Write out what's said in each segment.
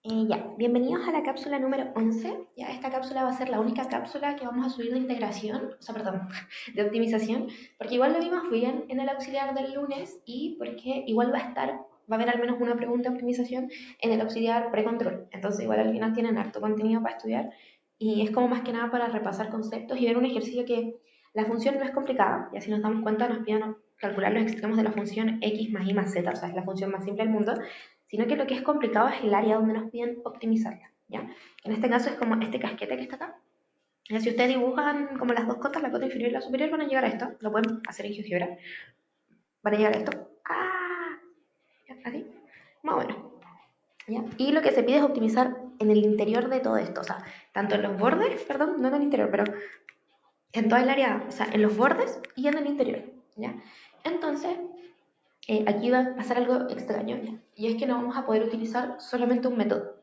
Ya, bienvenidos a la cápsula número 11. Ya, esta cápsula va a ser la única cápsula que vamos a subir de integración, o sea, perdón, de optimización, porque igual lo vimos bien en el auxiliar del lunes y porque igual va a haber al menos una pregunta de optimización en el auxiliar precontrol. Entonces, igual al final tienen harto contenido para estudiar y es como más que nada para repasar conceptos y ver un ejercicio que la función no es complicada, y así nos damos cuenta, nos piden calcular los extremos de la función x más y más z, o sea, es la función más simple del mundo, sino que lo que es complicado es el área donde nos piden optimizarla, ¿ya? En este caso es como este casquete que está acá. Si ustedes dibujan como las dos cotas, la cota inferior y la superior, van a llegar a esto. Lo pueden hacer en GeoGebra. Van a llegar a esto. ¡Ah! Así. Más o menos. ¿Ya? Y lo que se pide es optimizar en el interior de todo esto. O sea, tanto en los bordes, perdón, no en el interior, pero en toda el área, o sea, en los bordes y en el interior. ¿Ya? Entonces, aquí va a pasar algo extraño, ¿ya? Y es que no vamos a poder utilizar solamente un método.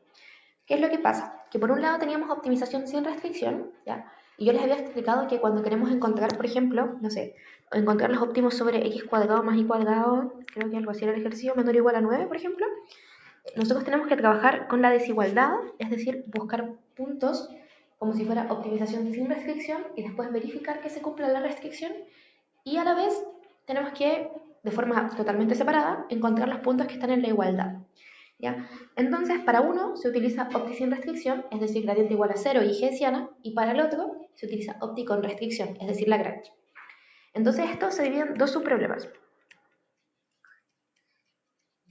¿Qué es lo que pasa? Que por un lado teníamos optimización sin restricción, ¿ya? Y yo les había explicado que cuando queremos encontrar, por ejemplo, no sé, encontrar los óptimos sobre x cuadrado más y cuadrado, creo que algo así era el ejercicio, menor o igual a 9, por ejemplo, nosotros tenemos que trabajar con la desigualdad, es decir, buscar puntos como si fuera optimización sin restricción y después verificar que se cumpla la restricción y a la vez tenemos que, de forma totalmente separada, encontrar los puntos que están en la igualdad. ¿Ya? Entonces, para uno se utiliza opti sin restricción, es decir, gradiente igual a cero y hessiana, y para el otro se utiliza opti con restricción, es decir, Lagrange. Entonces, esto se divide en dos subproblemas.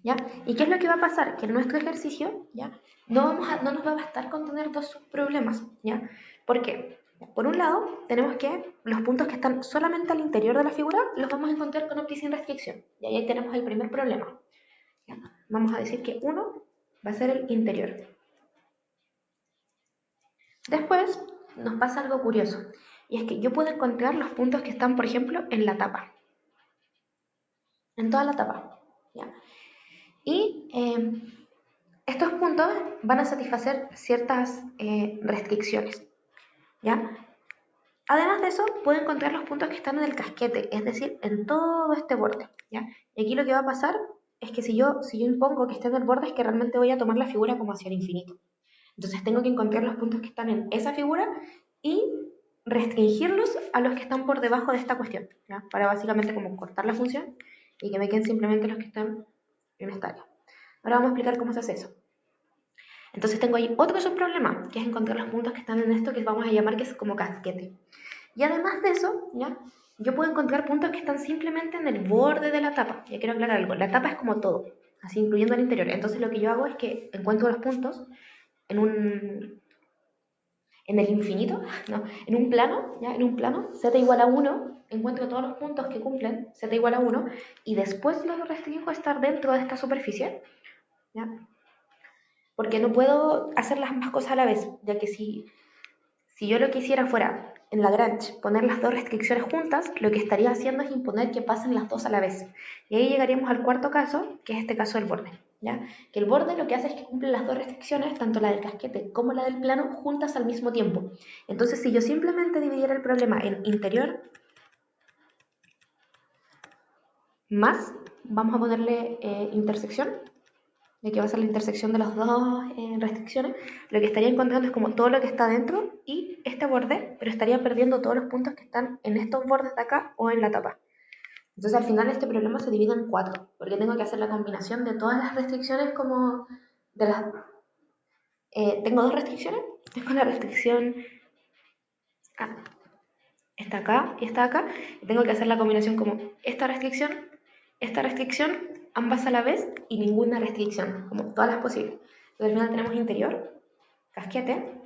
¿Ya? ¿Y qué es lo que va a pasar? Que en nuestro ejercicio, ¿ya? No nos va a bastar con tener dos subproblemas, ¿ya? ¿Por qué? Por un lado, tenemos que los puntos que están solamente al interior de la figura los vamos a encontrar con opti sin restricción. Y ahí tenemos el primer problema. ¿Ya? Vamos a decir que uno va a ser el interior. Después nos pasa algo curioso, y es que yo puedo encontrar los puntos que están, por ejemplo, en la tapa, en toda la tapa. ¿Ya? Y estos puntos van a satisfacer ciertas restricciones. ¿Ya? Además de eso, puedo encontrar los puntos que están en el casquete, es decir, en todo este borde. ¿Ya? Y aquí lo que va a pasar es que si yo impongo que esté en el borde, es que realmente voy a tomar la figura como hacia el infinito. Entonces tengo que encontrar los puntos que están en esa figura y restringirlos a los que están por debajo de esta cuestión, ¿ya? Para básicamente como cortar la función y que me queden simplemente los que están en esta área. Ahora vamos a explicar cómo se hace eso. Entonces tengo ahí otro subproblema, que es encontrar los puntos que están en esto que vamos a llamar que es como casquete. Y además de eso, ¿ya? Yo puedo encontrar puntos que están simplemente en el borde de la tapa. Ya quiero aclarar algo, la tapa es como todo, así incluyendo el interior. Entonces lo que yo hago es que encuentro los puntos en en el infinito, no, en un plano, ¿ya? En un plano, z igual a 1, encuentro todos los puntos que cumplen z igual a 1 y después los restringo a estar dentro de esta superficie, ¿ya? Porque no puedo hacer las ambas cosas a la vez, ya que si yo lo que hiciera fuera en Lagrange poner las dos restricciones juntas, lo que estaría haciendo es imponer que pasen las dos a la vez. Y ahí llegaríamos al cuarto caso, que es este caso del borde. ¿Ya? Que el borde lo que hace es que cumple las dos restricciones, tanto la del casquete como la del plano, juntas al mismo tiempo. Entonces, si yo simplemente dividiera el problema en interior más, vamos a ponerle intersección, de que va a ser la intersección de las dos restricciones, lo que estaría encontrando es como todo lo que está dentro y este borde, pero estaría perdiendo todos los puntos que están en estos bordes de acá o en la tapa. Entonces al final este problema se divide en cuatro, porque tengo que hacer la combinación de todas las restricciones como de las... tengo dos restricciones, tengo la restricción ah, está acá y está acá, y tengo que hacer la combinación como esta restricción, ambas a la vez y ninguna restricción, como todas las posibles. Entonces al final tenemos interior, casquete,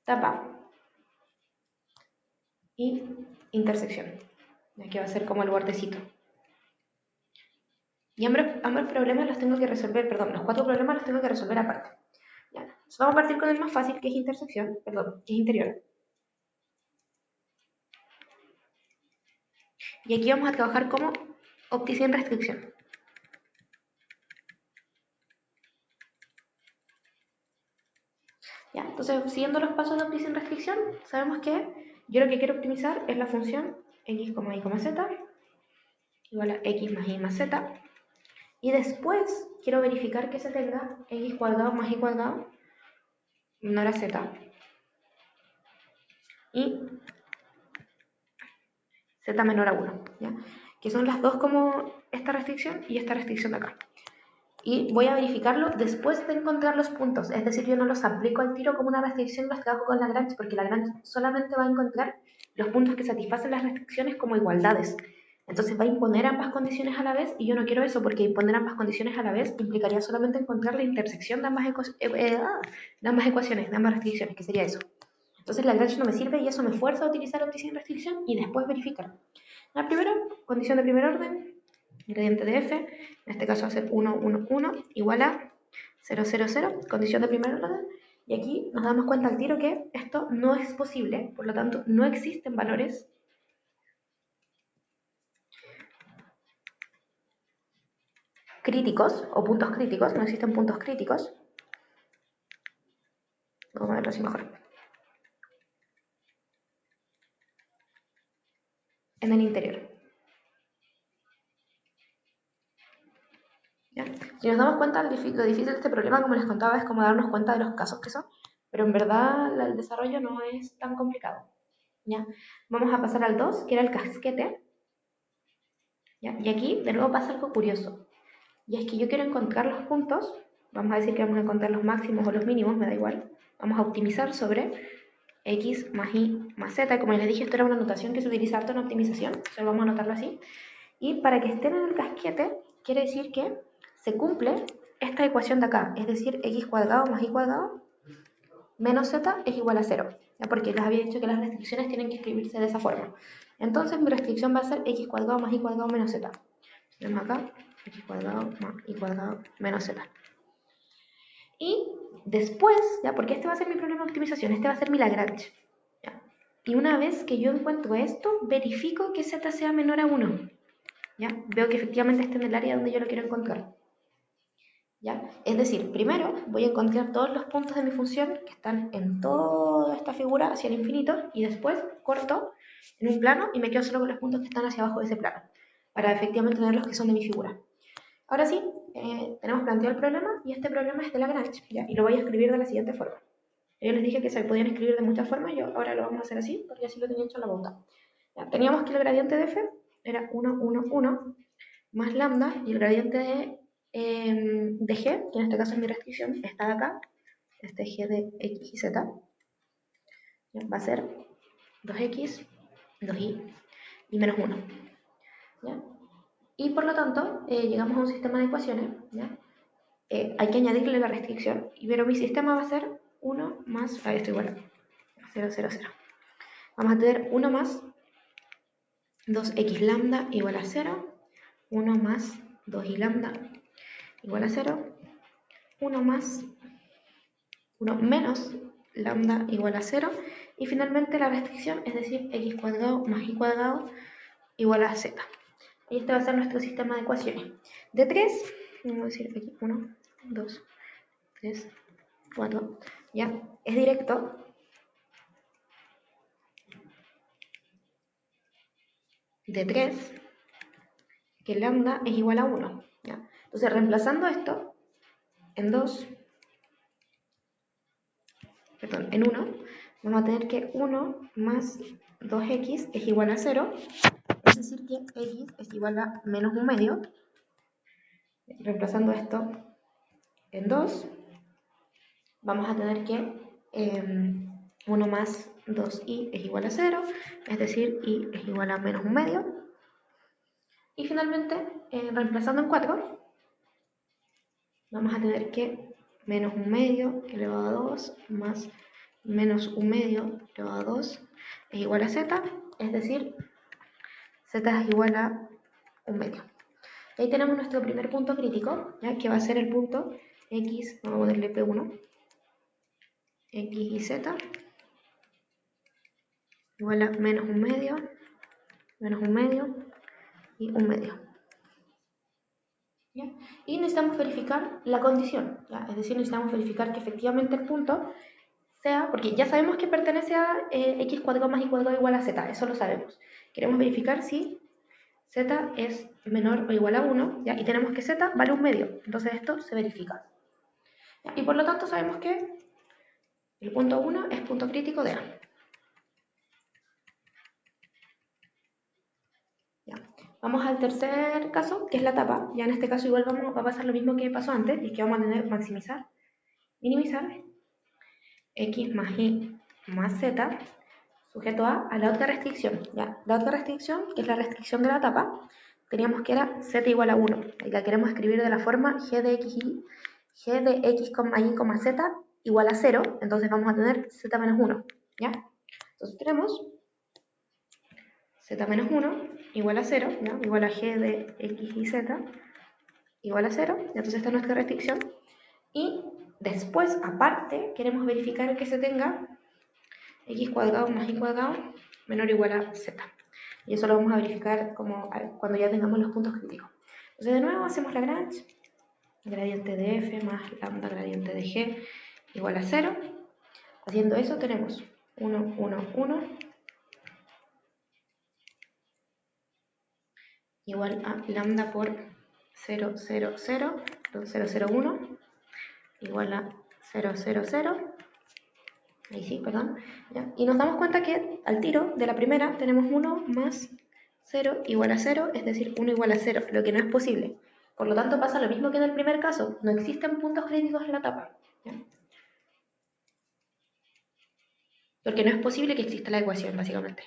tapa y intersección. Aquí va a ser como el bordecito. Y ambos problemas los tengo que resolver, perdón, los cuatro problemas los tengo que resolver aparte. ¿Ya? Entonces vamos a partir con el más fácil, que es intersección, perdón, que es interior. Y aquí vamos a trabajar como opti sin restricción. ¿Ya? Entonces, siguiendo los pasos de opti sin restricción, sabemos que yo lo que quiero optimizar es la función x, y, z igual a x más y más z. Y después quiero verificar que se tenga x cuadrado más y cuadrado menor a z y z menor a 1, ¿ya? Que son las dos como esta restricción y esta restricción de acá. Y voy a verificarlo después de encontrar los puntos, es decir, yo no los aplico al tiro como una restricción, los trabajo con Lagrange, porque Lagrange solamente va a encontrar los puntos que satisfacen las restricciones como igualdades. Entonces va a imponer ambas condiciones a la vez, y yo no quiero eso, porque imponer ambas condiciones a la vez implicaría solamente encontrar la intersección de ambas ecuaciones, de ambas restricciones, que sería eso. Entonces Lagrange no me sirve y eso me fuerza a utilizar óptica sin restricción y después verificar. La primera, condición de primer orden, gradiente de f, en este caso va a ser 1, 1, 1, igual a 0, 0, 0, condición de primer orden. Y aquí nos damos cuenta al tiro que esto no es posible, por lo tanto no existen valores críticos o puntos críticos, no existen puntos críticos. Vamos a verlo así mejor. En el interior. ¿Ya? Si nos damos cuenta, lo difícil de este problema, como les contaba, es como darnos cuenta de los casos que son, pero en verdad el desarrollo no es tan complicado. ¿Ya? Vamos a pasar al 2, que era el casquete. ¿Ya? Y aquí de nuevo pasa algo curioso, y es que yo quiero encontrar los puntos, vamos a decir que vamos a encontrar los máximos o los mínimos, me da igual, vamos a optimizar sobre x más y más z, como les dije, esto era una notación que se utiliza harto en optimización, solo vamos a anotarlo así, y para que estén en el casquete, quiere decir que se cumple esta ecuación de acá, es decir, x cuadrado más y cuadrado menos z es igual a 0, ¿ya? Porque les había dicho que las restricciones tienen que escribirse de esa forma. Entonces mi restricción va a ser x cuadrado más y cuadrado menos z. Tenemos acá x cuadrado más y cuadrado menos z. Y después, ¿ya? Porque este va a ser mi problema de optimización, este va a ser mi Lagrange, ¿ya? Y una vez que yo encuentro esto, verifico que z sea menor a 1, ¿ya? Veo que efectivamente está en el área donde yo lo quiero encontrar, ¿ya? Es decir, primero voy a encontrar todos los puntos de mi función que están en toda esta figura hacia el infinito, y después corto en un plano y me quedo solo con los puntos que están hacia abajo de ese plano, para efectivamente tener los que son de mi figura. Ahora sí, tenemos planteado el problema, y este problema es de Lagrange, ¿ya? Y lo voy a escribir de la siguiente forma. Yo les dije que se podían escribir de muchas formas, yo ahora lo vamos a hacer así, porque así lo tenía hecho en la pauta. ¿Ya? Teníamos que el gradiente de f era 1, 1, 1, más lambda, y el gradiente de g, que en este caso es mi restricción, está de acá, este g de x y z, ¿ya? Va a ser 2x, 2y y menos 1. ¿Ya? Y por lo tanto, llegamos a un sistema de ecuaciones, ¿ya? Hay que añadirle la restricción, pero mi sistema va a ser 1 más, esto igual a 0, 0, 0. Vamos a tener 1 más 2x lambda igual a 0, 1 más 2y lambda igual a 0, 1 más 1 menos lambda igual a 0, y finalmente la restricción, es decir, x cuadrado más y cuadrado igual a z. Y este va a ser nuestro sistema de ecuaciones. De 3, vamos a decir aquí 1, 2, 3, 4, ya, es directo. De 3, que lambda es igual a 1, ¿ya? Entonces, reemplazando esto en 2, perdón, en 1, vamos a tener que 1 más 2x es igual a 0, es decir que x es igual a menos 1 medio. Reemplazando esto en 2, vamos a tener que 1 más 2y es igual a 0, es decir, y es igual a menos 1 medio. Y finalmente, reemplazando en 4, vamos a tener que menos 1 medio elevado a 2 más menos 1 medio elevado a 2 es igual a z, es decir, z es igual a 1 medio. Ahí tenemos nuestro primer punto crítico, ¿ya? Que va a ser el punto x, vamos a ponerle P1, x y z igual a menos 1 medio, menos 1 medio y 1 medio. ¿Ya? Y necesitamos verificar la condición, ¿ya? Es decir, necesitamos verificar que efectivamente el punto sea, porque ya sabemos que pertenece a x cuadrado más y cuadrado igual a z, eso lo sabemos. Queremos verificar si z es menor o igual a 1, ¿ya? Y tenemos que z vale un medio, entonces esto se verifica. ¿Ya? Y por lo tanto sabemos que el punto 1 es punto crítico de A. ¿Ya? Vamos al tercer caso, que es la tapa. Ya en este caso igual va a pasar lo mismo que pasó antes, y es que vamos a tener maximizar, minimizar, x más y más z, sujeto a la otra restricción. ¿Ya? La otra restricción, que es la restricción de la tapa, teníamos que era z igual a 1, y la queremos escribir de la forma g de x, y, z igual a 0, entonces vamos a tener z menos 1. ¿Ya? Entonces tenemos z menos 1 igual a 0, ¿ya? Igual a g de x y z igual a 0, entonces esta es nuestra restricción. Y después, aparte, queremos verificar que se tenga x cuadrado más y cuadrado menor o igual a z. Y eso lo vamos a verificar cuando ya tengamos los puntos críticos. Entonces de nuevo hacemos Lagrange, gradiente de f más lambda gradiente de g igual a 0. Haciendo eso tenemos 1, 1, 1 igual a lambda por 0, 0, 0, 0, 0, 1 igual a 0, 0, 0. Ahí sí, perdón. ¿Ya? Y nos damos cuenta que al tiro de la primera tenemos 1 más 0 igual a 0, es decir, 1 igual a 0, lo que no es posible. Por lo tanto pasa lo mismo que en el primer caso, no existen puntos críticos en la tapa. ¿Ya? Porque no es posible que exista la ecuación, básicamente.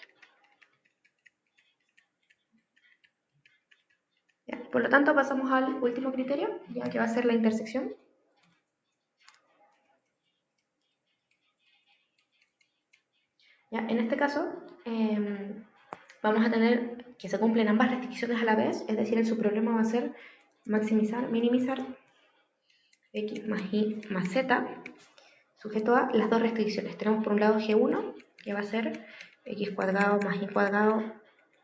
¿Ya? Por lo tanto pasamos al último criterio, ya que va a ser la intersección. ¿Ya? En este caso, vamos a tener que se cumplen ambas restricciones a la vez, es decir, el subproblema va a ser maximizar, minimizar x más y más z, sujeto a las dos restricciones. Tenemos por un lado g1, que va a ser x cuadrado más y cuadrado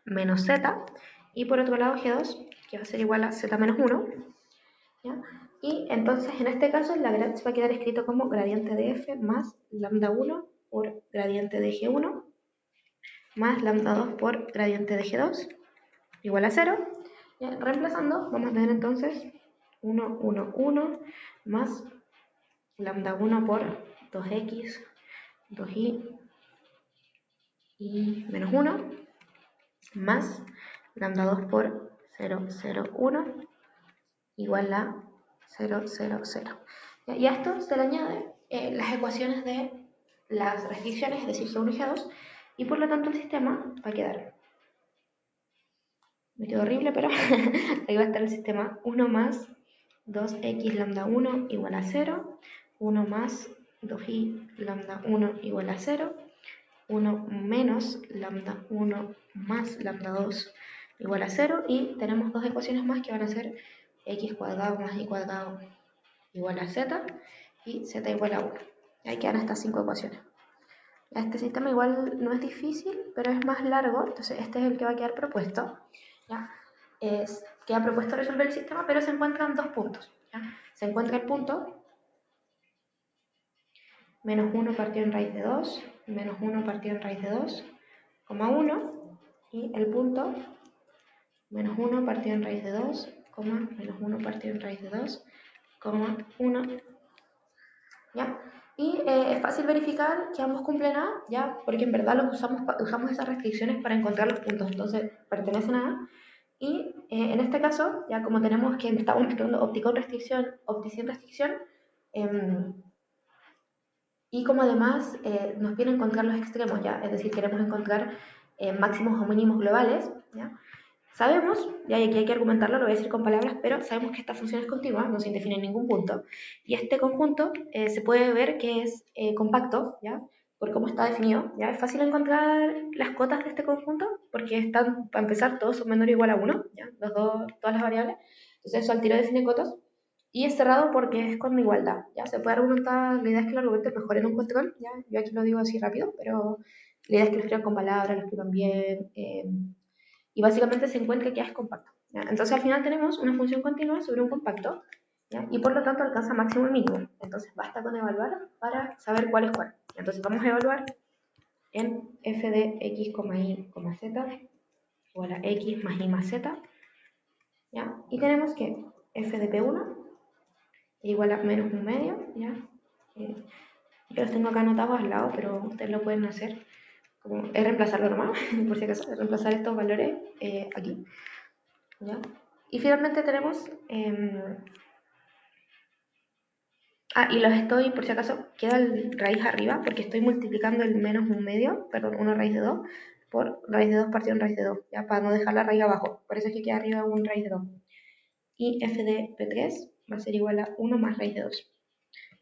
menos z, y por otro lado g2, que va a ser igual a z menos 1. ¿Ya? Y entonces en este caso la Lagrange va a quedar escrito como gradiente de f más lambda 1 por gradiente de g1 más lambda 2 por gradiente de g2 igual a 0. ¿Ya? Reemplazando vamos a tener entonces 1, 1, 1 más lambda 1 por 2x, 2y y menos 1 más lambda 2 por 0, 0, 1 igual a 0, 0, 0. Y a esto se le añade las ecuaciones de las restricciones, es decir, G1 y G2, y por lo tanto el sistema va a quedar, me quedó horrible, pero ahí va a estar el sistema 1 más 2x lambda 1 igual a 0, 1 más 2y lambda 1 igual a 0, 1 menos lambda 1 más lambda 2 igual a 0, y tenemos dos ecuaciones más que van a ser x cuadrado más y cuadrado igual a z y z igual a 1. Ahí quedan estas 5 ecuaciones. Este sistema igual no es difícil, pero es más largo, entonces este es el que va a quedar propuesto. ¿Ya? Queda propuesto resolver el sistema, pero se encuentran dos puntos. ¿Ya? Se encuentra el punto menos 1 partido en raíz de 2, menos 1 partido en raíz de 2, 1, y el punto menos 1 partido en raíz de 2, menos 1 partido en raíz de 2, 1. ¿Ya? Y es fácil verificar que ambos cumplen A, ¿ya? Porque en verdad usamos esas restricciones para encontrar los puntos, entonces pertenecen a A. Y en este caso, ya como tenemos que estamos mezclando óptico restricción, sin restricción, y como además nos viene a encontrar los extremos, ¿ya? Es decir, queremos encontrar máximos o mínimos globales, ¿ya? Sabemos, y aquí hay que argumentarlo, lo voy a decir con palabras, pero sabemos que esta función es continua, no se indefine en ningún punto, y este conjunto se puede ver que es compacto, ¿ya? Por cómo está definido, ¿ya? Es fácil encontrar las cotas de este conjunto, porque están, para empezar, todos son menor o igual a 1, ¿ya? Todas las variables, entonces eso al tiro define cotas, y es cerrado porque es con igualdad, ¿ya? Se puede argumentar, la idea es que lo argumenten mejor en un control, ¿ya? Yo aquí lo digo así rápido, pero la idea es que lo escriban con palabras, lo escriban bien, y básicamente se encuentra que es compacto. ¿Ya? Entonces al final tenemos una función continua sobre un compacto, ¿ya? Y por lo tanto alcanza máximo y mínimo. Entonces basta con evaluar para saber cuál es cuál. Entonces vamos a evaluar en f de x, y, z igual a x más y más z, ¿ya? Y tenemos que f de P1 igual a menos un medio, ¿ya? Yo los tengo acá anotados al lado, pero ustedes lo pueden hacer. Como es reemplazarlo nomás, por si acaso, es reemplazar estos valores aquí, ¿ya? Y finalmente tenemos... y los estoy, por si acaso, queda el raíz arriba, porque estoy multiplicando el menos un medio, perdón, 1 raíz de 2, por raíz de 2 partido en raíz de 2, ¿ya? Para no dejar la raíz abajo. Por eso es que queda arriba un raíz de 2. Y f de P3 va a ser igual a 1 más raíz de 2.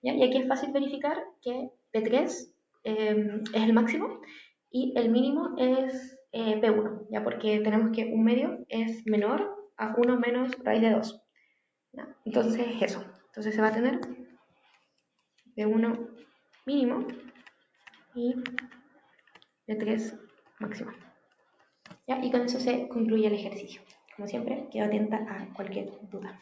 ¿Ya? Y aquí es fácil verificar que P3 es el máximo y el mínimo es P1, ¿ya? Porque tenemos que un medio es menor a 1 menos raíz de 2. ¿Ya? Entonces, eso. Entonces se va a tener P1 mínimo y P3 máximo. ¿Ya? Y con eso se concluye el ejercicio. Como siempre, quedo atenta a cualquier duda.